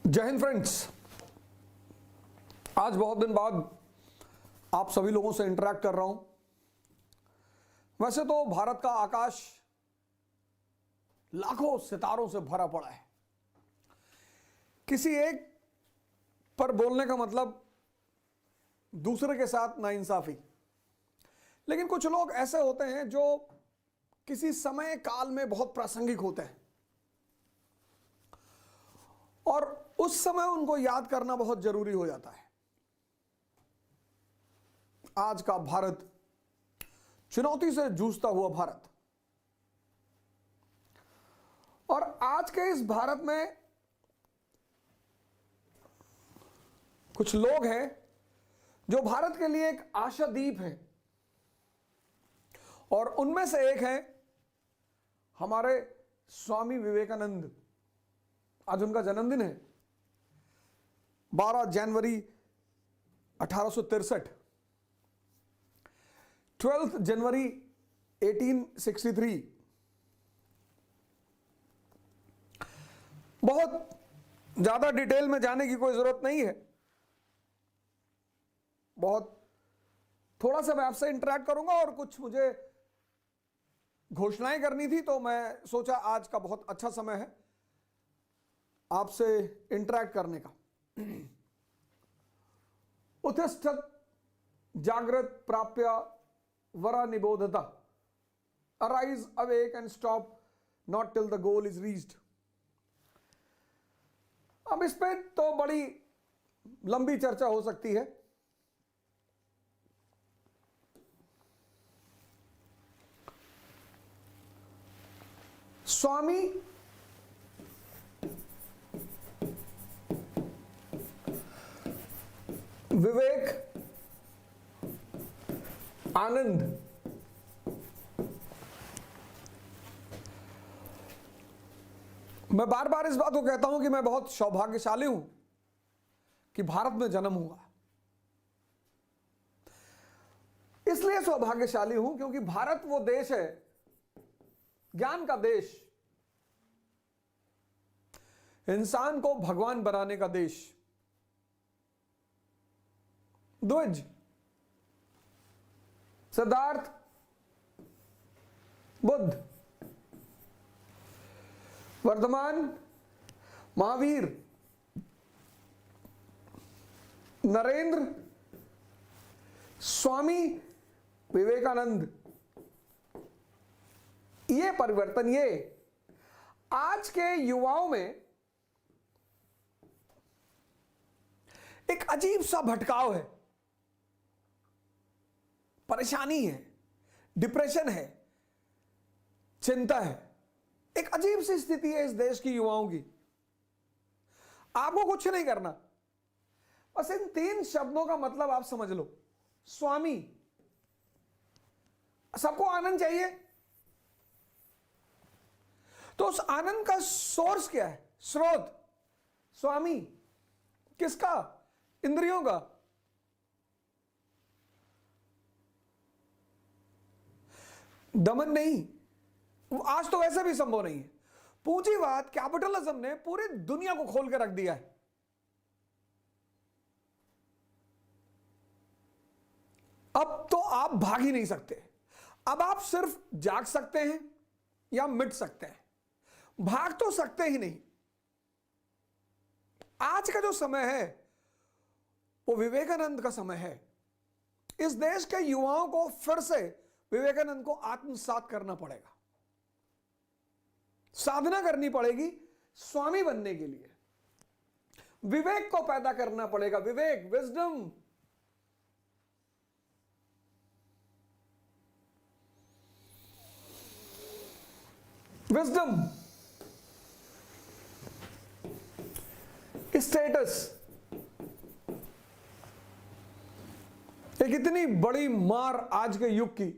जय हिंद फ्रेंड्स। आज बहुत दिन बाद आप सभी लोगों से इंटरेक्ट कर रहा हूं। वैसे तो भारत का आकाश लाखों सितारों से भरा पड़ा है। किसी एक पर बोलने का मतलब दूसरे के साथ नाइंसाफी। लेकिन कुछ लोग ऐसे होते हैं जो किसी समय काल में बहुत प्रासंगिक होते हैं और उस समय उनको याद करना बहुत जरूरी हो जाता है। आज का भारत, चुनौती से जूझता हुआ भारत, और आज के इस भारत में कुछ लोग हैं जो भारत के लिए एक आशादीप हैं, और उनमें से एक है हमारे स्वामी विवेकानंद। आज उनका जन्मदिन है, 12 जनवरी 1863, 12 जनवरी 1863। बहुत ज्यादा डिटेल में जाने की कोई जरूरत नहीं है। बहुत थोड़ा सा मैं आपसे इंटरेक्ट करूंगा और कुछ मुझे घोषणाएं करनी थी, तो मैं सोचा आज का बहुत अच्छा समय है आपसे इंटरेक्ट करने का। उत्तिष्ठत् जागृत प्राप्य वरा निबोधता, arise awake and stop not till the goal is reached. अब इस पे तो बड़ी लंबी चर्चा हो सकती है। स्वामी विवेक आनंद मैं बार बार इस बात को कहता हूं कि मैं बहुत सौभाग्यशाली हूं कि भारत में जन्म हुआ। इसलिए सौभाग्यशाली हूं क्योंकि भारत वो देश है, ज्ञान का देश, इंसान को भगवान बनाने का देश। द्विज, सिद्धार्थ, बुद्ध, वर्धमान, महावीर, नरेंद्र, स्वामी विवेकानंद, ये परिवर्तन, ये आज के युवाओं में एक अजीब सा भटकाव है, परेशानी है, डिप्रेशन है, चिंता है। एक अजीब सी स्थिति है इस देश की युवाओं की। आपको कुछ नहीं करना, बस इन 3 शब्दों का मतलब आप समझ लो। स्वामी, सबको आनंद चाहिए, तो उस आनंद का सोर्स क्या है, स्रोत? स्वामी किसका? इंद्रियों का। दमन नहीं, आज तो वैसे भी संभव नहीं है। पूंजीवाद, कैपिटलिज्म ने पूरी दुनिया को खोल के रख दिया है। अब तो आप भाग ही नहीं सकते। अब आप सिर्फ जाग सकते हैं या मिट सकते हैं, भाग तो सकते ही नहीं। आज का जो समय है वो विवेकानंद का समय है। इस देश के युवाओं को फिर से विवेकानंद को आत्मसात करना पड़ेगा, साधना करनी पड़ेगी स्वामी बनने के लिए। विवेक को पैदा करना पड़ेगा, विवेक, विजडम। विजडम, स्टेटस, एक इतनी बड़ी मार आज के युग की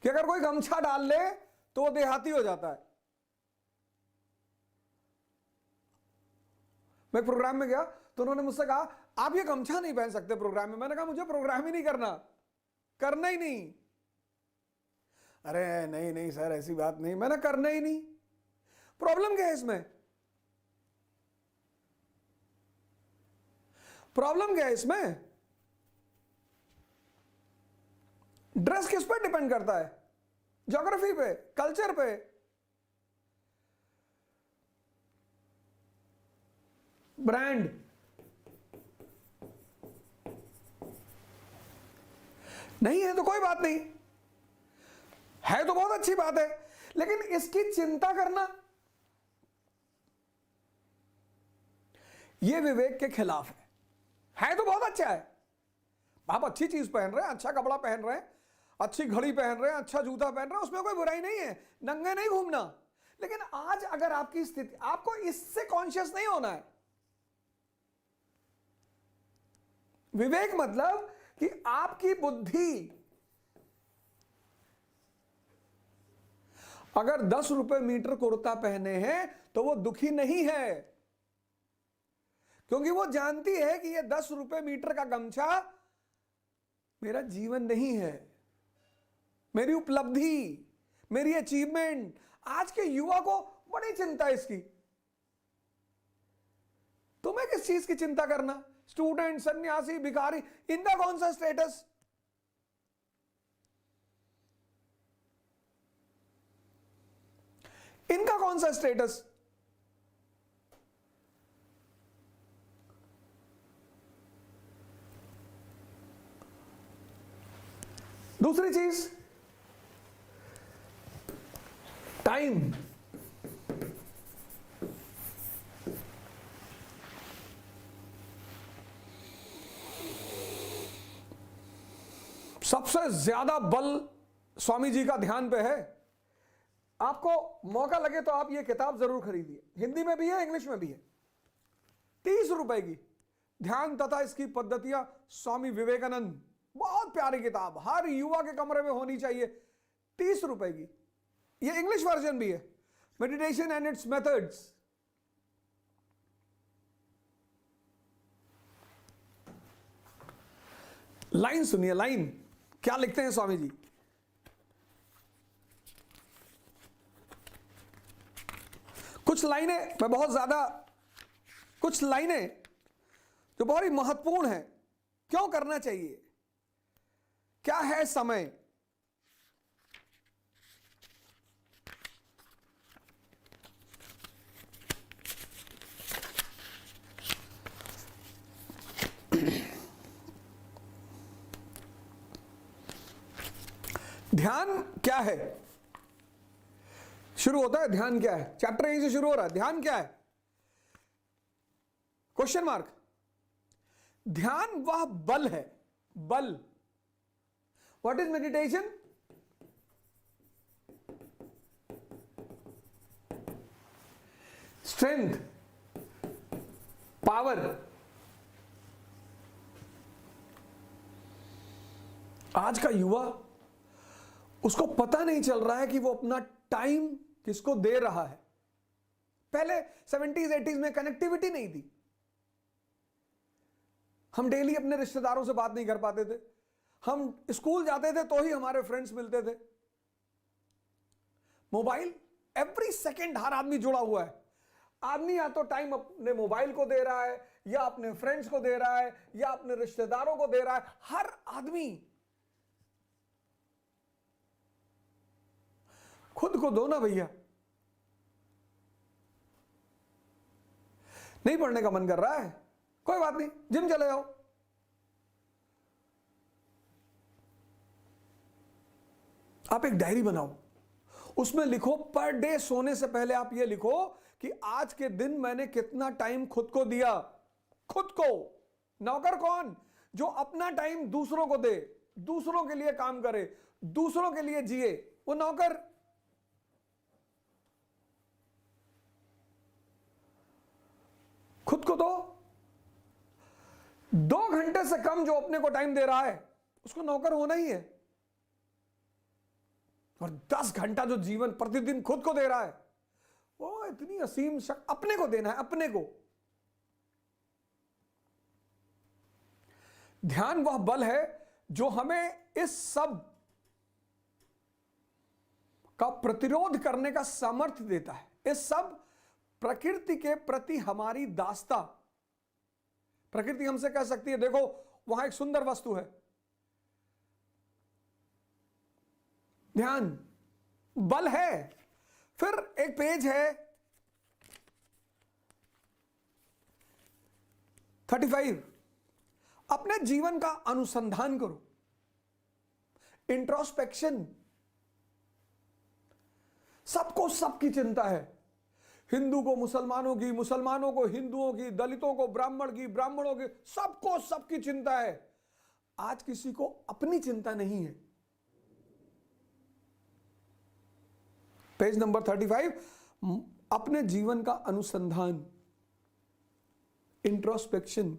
कि अगर कोई गमछा डाल ले तो वो देहाती हो जाता है। मैं प्रोग्राम में गया तो उन्होंने मुझसे कहा आप ये गमछा नहीं पहन सकते प्रोग्राम में। मैंने कहा मुझे प्रोग्राम ही नहीं करना, करना ही नहीं। अरे नहीं नहीं सर, ऐसी बात नहीं, मैंने करना ही नहीं। प्रॉब्लम क्या है इसमें? प्रॉब्लम क्या है इसमें? ड्रेस किस पर डिपेंड करता है? ज्योग्राफी पे, कल्चर पे। ब्रांड नहीं है तो कोई बात नहीं, है तो बहुत अच्छी बात है, लेकिन इसकी चिंता करना यह विवेक के खिलाफ है तो बहुत अच्छा है। आप अच्छी चीज पहन रहे हैं, अच्छा कपड़ा पहन रहे हैं, अच्छी घड़ी पहन रहे हैं, अच्छा जूता पहन रहे हैं, उसमें कोई बुराई नहीं है, नंगे नहीं घूमना। लेकिन आज अगर आपकी स्थिति, आपको इससे कॉन्शियस नहीं होना है। विवेक मतलब कि आपकी बुद्धि अगर 10 रुपए मीटर कुर्ता पहने हैं तो वो दुखी नहीं है, क्योंकि वो जानती है कि ये 10 रुपए मीटर का गमछा मेरा जीवन नहीं है, मेरी उपलब्धि, मेरी अचीवमेंट। आज के युवा को बड़ी चिंता है इसकी। तुम्हें किस चीज की चिंता करना? स्टूडेंट, सन्यासी, भिखारी, इनका कौन सा स्टेटस? इनका कौन सा स्टेटस? दूसरी चीज, टाइम। सबसे ज्यादा बल स्वामी जी का ध्यान पे है। आपको मौका लगे तो आप ये किताब जरूर खरीदिए, हिंदी में भी है, इंग्लिश में भी है। 30 रुपए की, ध्यान तथा इसकी पद्धतियां, स्वामी विवेकानंद। बहुत प्यारी किताब, हर युवा के कमरे में होनी चाहिए। 30 रुपए की, ये इंग्लिश वर्जन भी है, meditation and it's methods. Line सुनिए, लाइन क्या लिखते हैं स्वामी जी। कुछ लाइनें मैं बहुत ज्यादा, कुछ लाइनें जो बहुत ही महत्वपूर्ण है। क्यों करना चाहिए? क्या है समय? ध्यान क्या है? शुरू होता है ध्यान क्या है, चैप्टर यहीं से शुरू हो रहा है। ध्यान क्या है? Question mark. ध्यान वह बल है, बल। What is meditation? Strength, power. आज का युवा, उसको पता नहीं चल रहा है कि वो अपना टाइम किसको दे रहा है। पहले 70s 80s में कनेक्टिविटी नहीं थी, हम डेली अपने रिश्तेदारों से बात नहीं कर पाते थे, हम स्कूल जाते थे तो ही हमारे फ्रेंड्स मिलते थे। मोबाइल, एवरी सेकेंड हर आदमी जुड़ा हुआ है। आदमी या तो टाइम अपने मोबाइल को दे रहा है, या अपने फ्रेंड्स को दे रहा है, या अपने रिश्तेदारों को दे रहा है। हर आदमी। खुद को दो ना भैया। नहीं पढ़ने का मन कर रहा है, कोई बात नहीं, जिम चले जाओ। आप एक डायरी बनाओ, उसमें लिखो, पर डे सोने से पहले आप ये लिखो कि आज के दिन मैंने कितना टाइम खुद को दिया। खुद को। नौकर कौन? जो अपना टाइम दूसरों को दे, दूसरों के लिए काम करे, दूसरों के लिए जिए, वो नौकर। खुद को दो। 2 घंटे से कम जो अपने को टाइम दे रहा है उसको नौकर होना ही है। और 10 घंटा जो जीवन प्रतिदिन खुद को दे रहा है, वो इतनी असीम शक्ति अपने को देना है, अपने को। ध्यान वह बल है जो हमें इस सब का प्रतिरोध करने का सामर्थ्य देता है। इस सब प्रकृति के प्रति हमारी दास्ता, प्रकृति हमसे कह सकती है देखो वहां एक सुंदर वस्तु है, ध्यान, बल है। फिर एक पेज है 35, अपने जीवन का अनुसंधान करो, इंट्रोस्पेक्शन। सबको सबकी चिंता है, हिंदू को मुसलमानों की, मुसलमानों को हिंदुओं की, दलितों को ब्राह्मण की, ब्राह्मणों की, सबको सबकी चिंता है। आज किसी को अपनी चिंता नहीं है। पेज नंबर 35, अपने जीवन का अनुसंधान, इंट्रोस्पेक्शन।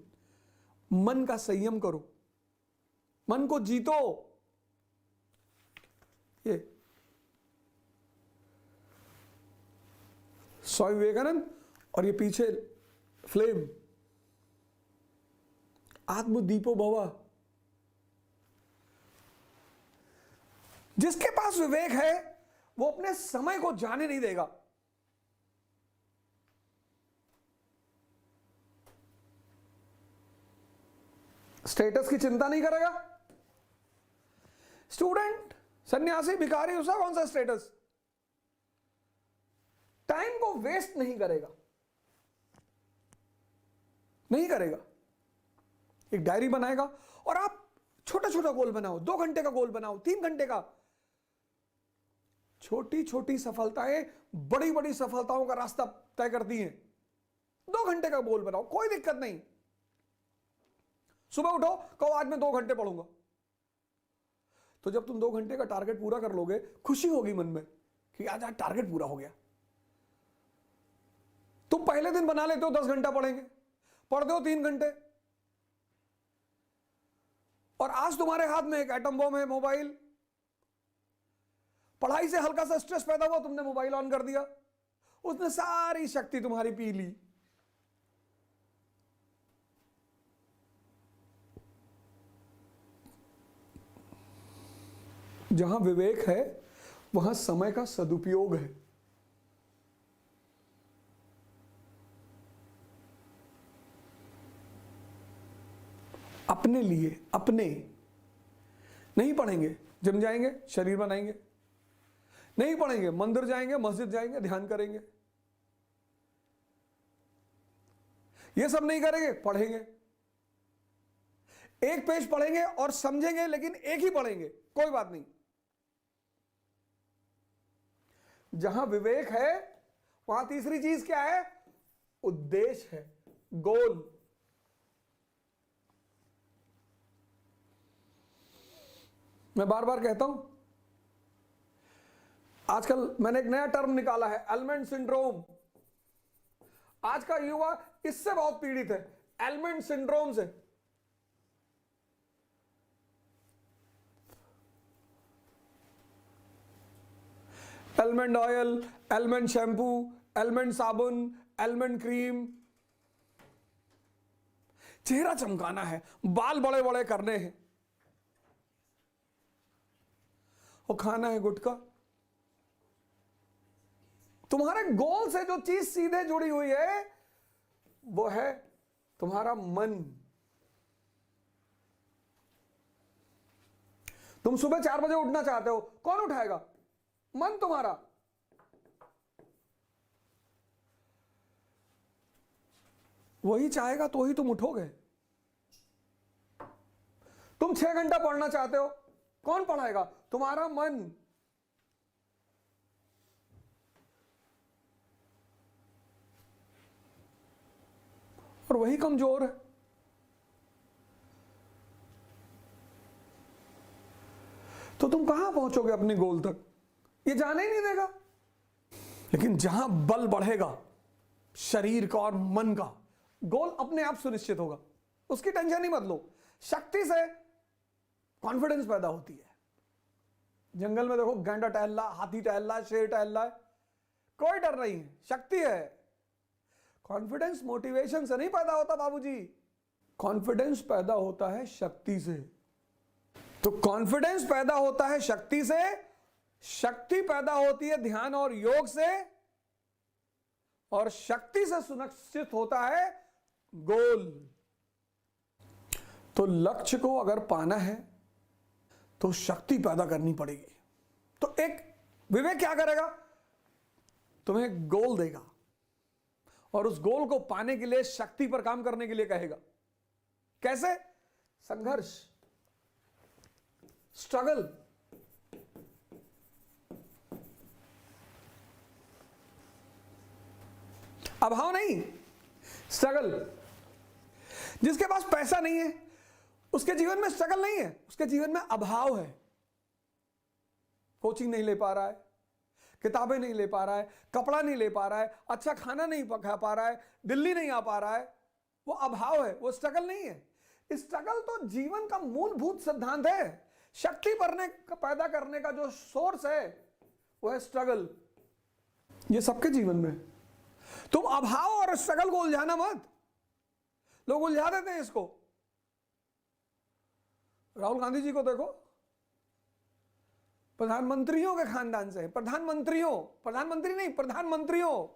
मन का संयम करो, मन को जीतो। ये स्वामी विवेकानंद और ये पीछे फ्लेम, आत्मदीपो भवा। जिसके पास विवेक है वो अपने समय को जाने नहीं देगा। स्टेटस की चिंता नहीं करेगा। स्टूडेंट, सन्यासी, भिखारी, उसका कौन सा स्टेटस? टाइम को वेस्ट नहीं करेगा, नहीं करेगा। एक डायरी बनाएगा और आप छोटा छोटा गोल बनाओ, 2 घंटे का गोल बनाओ, 3 घंटे का। छोटी छोटी सफलताएं बड़ी बड़ी सफलताओं का रास्ता तय करती हैं। 2 घंटे का गोल बनाओ, कोई दिक्कत नहीं। सुबह उठो, कहो आज मैं 2 घंटे पढ़ूंगा। तो जब तुम 2 घंटे का टारगेट पूरा कर लोगे, खुशी होगी मन में कि आज टारगेट पूरा हो गया। तुम पहले दिन बना लेते हो 10 घंटा पढ़ेंगे, पढ़ते हो 3 घंटे, और आज तुम्हारे हाथ में एक एटम बम है, मोबाइल। पढ़ाई से हल्का सा स्ट्रेस पैदा हुआ, तुमने मोबाइल ऑन कर दिया, उसने सारी शक्ति तुम्हारी पी ली। जहां विवेक है वहां समय का सदुपयोग है। अपने लिए, अपने नहीं पढ़ेंगे, जिम जाएंगे, शरीर बनाएंगे। नहीं पढ़ेंगे, मंदिर जाएंगे, मस्जिद जाएंगे, ध्यान करेंगे। ये सब नहीं करेंगे, पढ़ेंगे। एक पेज पढ़ेंगे और समझेंगे, लेकिन एक ही पढ़ेंगे, कोई बात नहीं। जहां विवेक है वहां तीसरी चीज क्या है? उद्देश्य है, गोल। मैं बार बार कहता हूं, आजकल मैंने एक नया टर्म निकाला है, एलिमेंट सिंड्रोम। आज का युवा इससे बहुत पीड़ित है, एलिमेंट सिंड्रोम से। Element oil, element shampoo, element साबुन, एलिमेंट क्रीम। चेहरा चमकाना है, बाल बड़े बड़े करने हैं, और खाना है गुटखा। तुम्हारे गोल से जो चीज सीधे जुड़ी हुई है वो है तुम्हारा मन। तुम सुबह 4 बजे उठना चाहते हो, कौन उठाएगा? मन तुम्हारा। वही चाहेगा तो ही तुम उठोगे। तुम 6 घंटा पढ़ना चाहते हो, कौन पढ़ाएगा? तुम्हारा मन। और वही कमजोर है। तो तुम कहां पहुंचोगे अपने गोल तक? ये जाने ही नहीं देगा। लेकिन जहां बल बढ़ेगा शरीर का और मन का, गोल अपने आप सुनिश्चित होगा, उसकी टेंशन ही मत लो। शक्ति से कॉन्फिडेंस पैदा होती है। जंगल में देखो, गैंडा टहल रहा, हाथी टहल रहा, शेर टहल रहा है, कोई डर नहीं है, शक्ति है। कॉन्फिडेंस मोटिवेशन से नहीं पैदा होता बाबूजी, कॉन्फिडेंस पैदा होता है शक्ति से। तो कॉन्फिडेंस पैदा होता है शक्ति से, शक्ति पैदा होती है ध्यान और योग से, और शक्ति से सुनिश्चित होता है गोल। तो लक्ष्य को अगर पाना है तो शक्ति पैदा करनी पड़ेगी। तो एक विवेक क्या करेगा, तुम्हें गोल देगा और उस गोल को पाने के लिए शक्ति पर काम करने के लिए कहेगा। कैसे? संघर्ष, स्ट्रगल। अभाव नहीं, स्ट्रगल। जिसके पास पैसा नहीं है उसके जीवन में स्ट्रगल नहीं है, उसके जीवन में अभाव है। कोचिंग नहीं ले पा रहा है, किताबें नहीं ले पा रहा है, कपड़ा नहीं ले पा रहा है, अच्छा खाना नहीं खा पा रहा है, दिल्ली नहीं आ पा रहा है, वो अभाव है, वो स्ट्रगल नहीं है। स्ट्रगल तो जीवन का मूलभूत सिद्धांत है। शक्ति पैदा करने का जो सोर्स है वो है स्ट्रगल। ये सबके जीवन में। तुम अभाव और स्ट्रगल को उलझाना मत। लोग उलझा देते हैं इसको। राहुल गांधी जी को देखो, प्रधानमंत्रियों के खानदान से, प्रधानमंत्री नहीं, प्रधानमंत्रियों,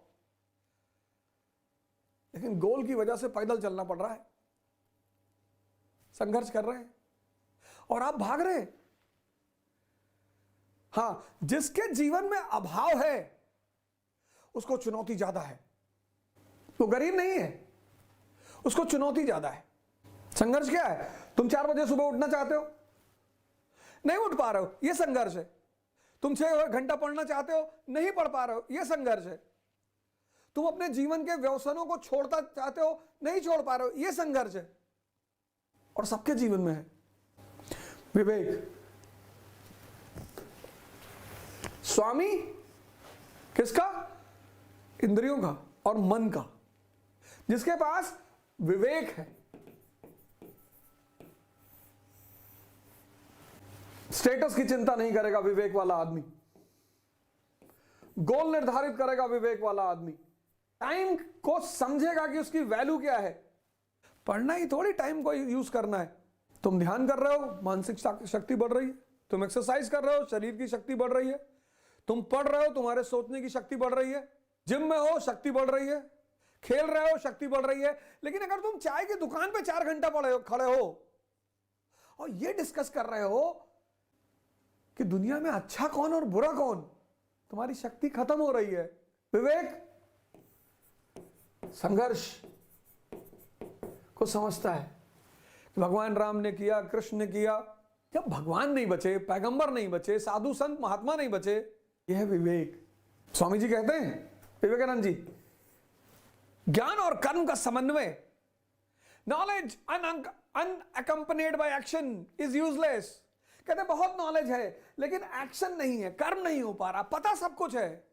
लेकिन गोल की वजह से पैदल चलना पड़ रहा है, संघर्ष कर रहे हैं और आप भाग रहे हैं। हां, जिसके जीवन में अभाव है उसको चुनौती ज्यादा है। वो गरीब नहीं है, उसको चुनौती ज्यादा है। संघर्ष क्या है? तुम 4 बजे सुबह उठना चाहते हो, नहीं उठ पा रहे हो, यह संघर्ष है। तुम 6 घंटा पढ़ना चाहते हो, नहीं पढ़ पा रहे हो, यह संघर्ष है। तुम अपने जीवन के व्यसनों को छोड़ना चाहते हो, नहीं छोड़ पा रहे हो, यह संघर्ष है। और सबके जीवन में है विवेक। स्वामी किसका? इंद्रियों का और मन का। जिसके पास विवेक है, स्टेटस की चिंता नहीं करेगा विवेक वाला आदमी। गोल निर्धारित करेगा विवेक वाला आदमी। टाइम को समझेगा कि उसकी वैल्यू क्या है। पढ़ना ही थोड़ी टाइम को यूज करना है। तुम ध्यान कर रहे हो, मानसिक शक्ति बढ़ रही है। तुम एक्सरसाइज कर रहे हो, शरीर की शक्ति बढ़ रही है। तुम पढ़ रहे हो, तुम्हारे सोचने की शक्ति बढ़ रही है। जिम में हो, शक्ति बढ़ रही है। खेल रहे हो, शक्ति बढ़ रही है। लेकिन अगर तुम चाय की दुकान पे 4 घंटा खड़े हो और ये डिस्कस कर रहे हो कि दुनिया में अच्छा कौन और बुरा कौन, तुम्हारी शक्ति खत्म हो रही है। विवेक संघर्ष को समझता है। भगवान राम ने किया, कृष्ण ने किया। जब भगवान नहीं बचे, पैगंबर नहीं बचे, साधु संत महात्मा नहीं बचे, यह है विवेक। स्वामी जी कहते हैं, विवेकानंद जी, ज्ञान और कर्म का समन्वय, knowledge unaccompanied by action is useless. कहते बहुत नॉलेज है लेकिन एक्शन नहीं है, कर्म नहीं हो पा रहा, पता सब कुछ है,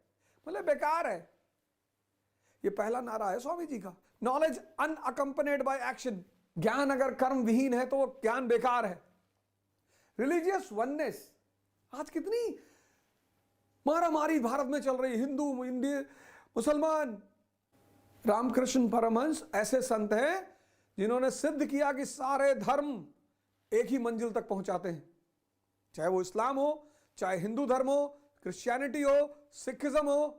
मतलब बेकार है। ये पहला नारा है स्वामी जी का, नॉलेज अनअकम्पनीड बाय एक्शन। ज्ञान अगर कर्म विहीन है तो वो ज्ञान बेकार है। रिलीजियस वननेस, आज कितनी मारामारी भारत में चल रही, हिंदू, इंडियन, मुसलमान। रामकृष्ण परमहंस ऐसे संत हैं जिन्होंने सिद्ध किया कि सारे धर्म एक ही मंजिल तक पहुंचाते हैं, चाहे वो इस्लाम हो, चाहे हिंदू धर्म हो, क्रिश्चियनिटी हो, सिखिज्म हो।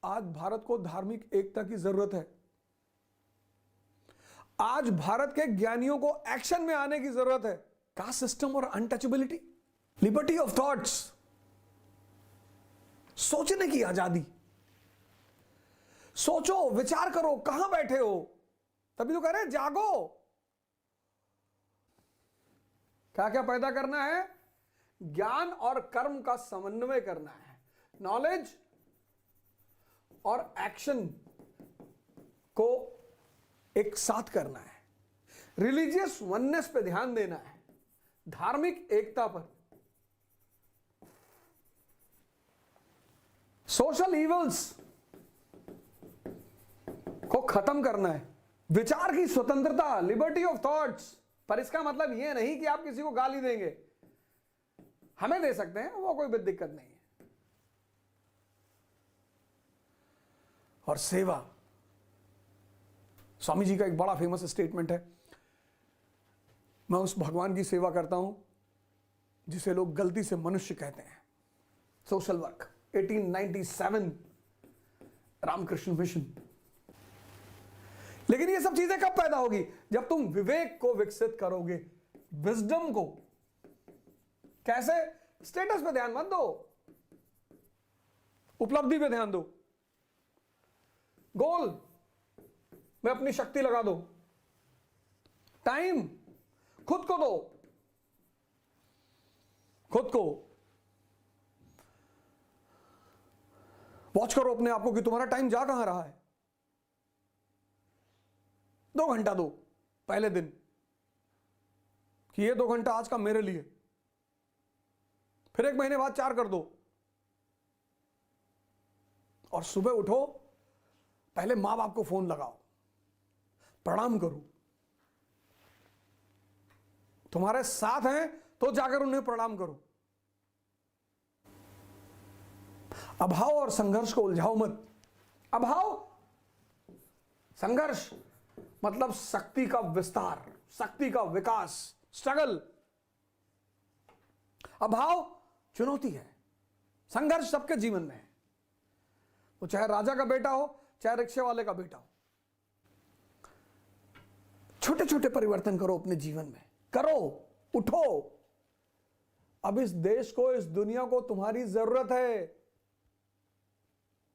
आज भारत को धार्मिक एकता की जरूरत है। आज भारत के ज्ञानियों को एक्शन में आने की जरूरत है। कास्ट सिस्टम और अनटचेबिलिटी, लिबर्टी ऑफ थॉट्स, सोचने की आजादी। सोचो, विचार करो, कहां बैठे हो, तभी तो कह रहे हैं जागो। क्या क्या पैदा करना है? ज्ञान और कर्म का समन्वय करना है। नॉलेज और एक्शन को एक साथ करना है। रिलीजियस वननेस पे ध्यान देना है, धार्मिक एकता पर। सोशल इवल्स को खत्म करना है। विचार की स्वतंत्रता, लिबर्टी ऑफ थॉट्स। पर इसका मतलब यह नहीं कि आप किसी को गाली देंगे, हमें दे सकते हैं, वो कोई भी दिक्कत नहीं है। और सेवा, स्वामी जी का एक बड़ा फेमस स्टेटमेंट है, मैं उस भगवान की सेवा करता हूं जिसे लोग गलती से मनुष्य कहते हैं। Social work, 1897, Ramakrishna Mission. लेकिन ये सब चीजें कब पैदा होगी? जब तुम विवेक को विकसित करोगे, विजडम को। कैसे? स्टेटस पे ध्यान मत दो, उपलब्धि पे ध्यान दो, गोल में अपनी शक्ति लगा दो, टाइम खुद को दो, खुद को वॉच करो अपने आप को कि तुम्हारा टाइम जा कहां रहा है। 2 घंटा दो पहले दिन कि ये 2 घंटा आज का मेरे लिए, फिर 1 महीने बाद 4 कर दो, और सुबह उठो, पहले मां बाप को फोन लगाओ, प्रणाम करो, तुम्हारे साथ हैं तो जाकर उन्हें प्रणाम करो। अभाव और संघर्ष को उलझाओ मत। अभाव, संघर्ष मतलब शक्ति का विस्तार, शक्ति का विकास, स्ट्रगल। अभाव चुनौती है, संघर्ष सबके जीवन में है, वो चाहे राजा का बेटा हो, चाहे रिक्शे वाले का बेटा हो। छोटे छोटे परिवर्तन करो अपने जीवन में, करो, उठो। अब इस देश को, इस दुनिया को तुम्हारी जरूरत है।